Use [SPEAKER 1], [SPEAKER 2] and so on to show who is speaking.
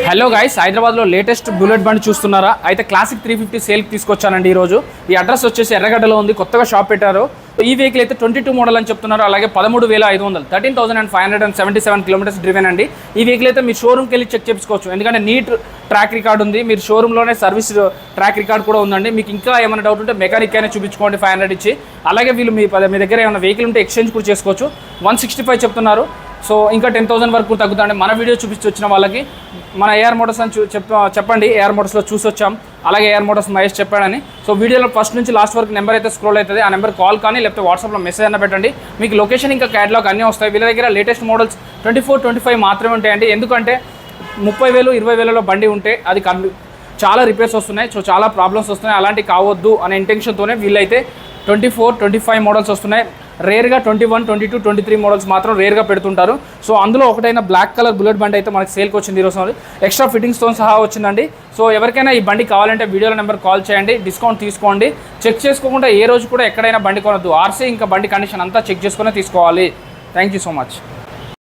[SPEAKER 1] Hello guys, హైదరాబాద్లో latest bullet బండి చూస్తున్నారా? అయితే క్లాసిక్ 350 సేల్కి తీసుకొచ్చానండి ఈరోజు. ఈ అడ్రస్ వచ్చేసి ఎర్రగడ్డలో ఉంది, కొత్తగా షాప్ పెట్టారు. ఈ వెహికల్ అయితే 22 మోడల్ అని చెప్తున్నారు. అలాగే 13,500 13,577 కిలోమీటర్స్ డ్రివెన్ అండి. ఈ వెహికల్ అయితే మీరు షోరూమ్కి వెళ్ళి చెక్ చేసుకోవచ్చు, ఎందుకంటే నీట్ ట్రాక్ రికార్డ్ ఉంది. మీరు షోరూంలోనే సర్వీస్ ట్రాక్ రికార్డ్ కూడా ఉందండి. మీకు ఇంకా ఏమైనా డౌట్ ఉంటే మెకానిక్ అయినా చూపించుకోండి 500 ఇచ్చి. అలాగే వీళ్ళు మీ దగ్గర ఏమైనా వెహికల్ ఉంటే ఎక్స్చేంజ్ కూడా చేసుకోవచ్చు. 165 చెప్తున్నారు. సో ఇంకా 10,000 వరకు తగ్గుతాండి. మన వీడియో చూపించి వచ్చిన వాళ్ళకి మన ఏఆర్ మోటార్స్ అని చెప్పండి. ఏఆర్ మోటార్స్లో చూసి వచ్చాం, అలాగే ఏఆర్ మోటార్స్ మహేష్ చెప్పాడని. సో వీడియోలో ఫస్ట్ నుంచి లాస్ట్ వరకు నెంబర్ అయితే స్క్రోల్ అవుతుంది. ఆ నెంబర్ కాల్ కానీ లేకపోతే వాట్సాప్లో మెసేజ్ అయినా పెట్టండి. మీకు లొకేషన్ ఇంకా క్యాటలాగ్ అన్నీ వస్తాయి. వీళ్ళ దగ్గర లేటెస్ట్ మోడల్స్ 24, 25 మాత్రమే ఉంటాయండి. ఎందుకంటే 30,000, 20,000లో బండి ఉంటే అది చాలా రిపేర్స్ వస్తున్నాయి. సో చాలా ప్రాబ్లమ్స్ వస్తున్నాయి. అలాంటివి కావద్దు అనే ఇంటెన్షన్తోనే వీళ్ళైతే 24, 25 మోడల్స్ వస్తున్నాయి. రేర్గా 21, 22, 23 మోడల్స్ మాత్రం రేర్గా పెడుతుంటారు. సో అందులో ఒకటైన బ్లాక్ కలర్ బుల్లెట్ బండి అయితే మనకి సేల్కి వచ్చింది ఈరోజు. ఎక్స్ట్రా ఫిట్టింగ్స్తో సహా వచ్చిందండి. సో ఎవరికైనా ఈ బండి కావాలంటే వీడియోలో నెంబర్ కాల్ చేయండి, డిస్కౌంట్ తీసుకోండి. చెక్ చేసుకోకుండా ఏ రోజు కూడా ఎక్కడైనా బండి కొనద్దు. ఆర్సీ ఇంకా బండి కండిషన్ అంతా చెక్ చేసుకునే తీసుకోవాలి. Thank you so much.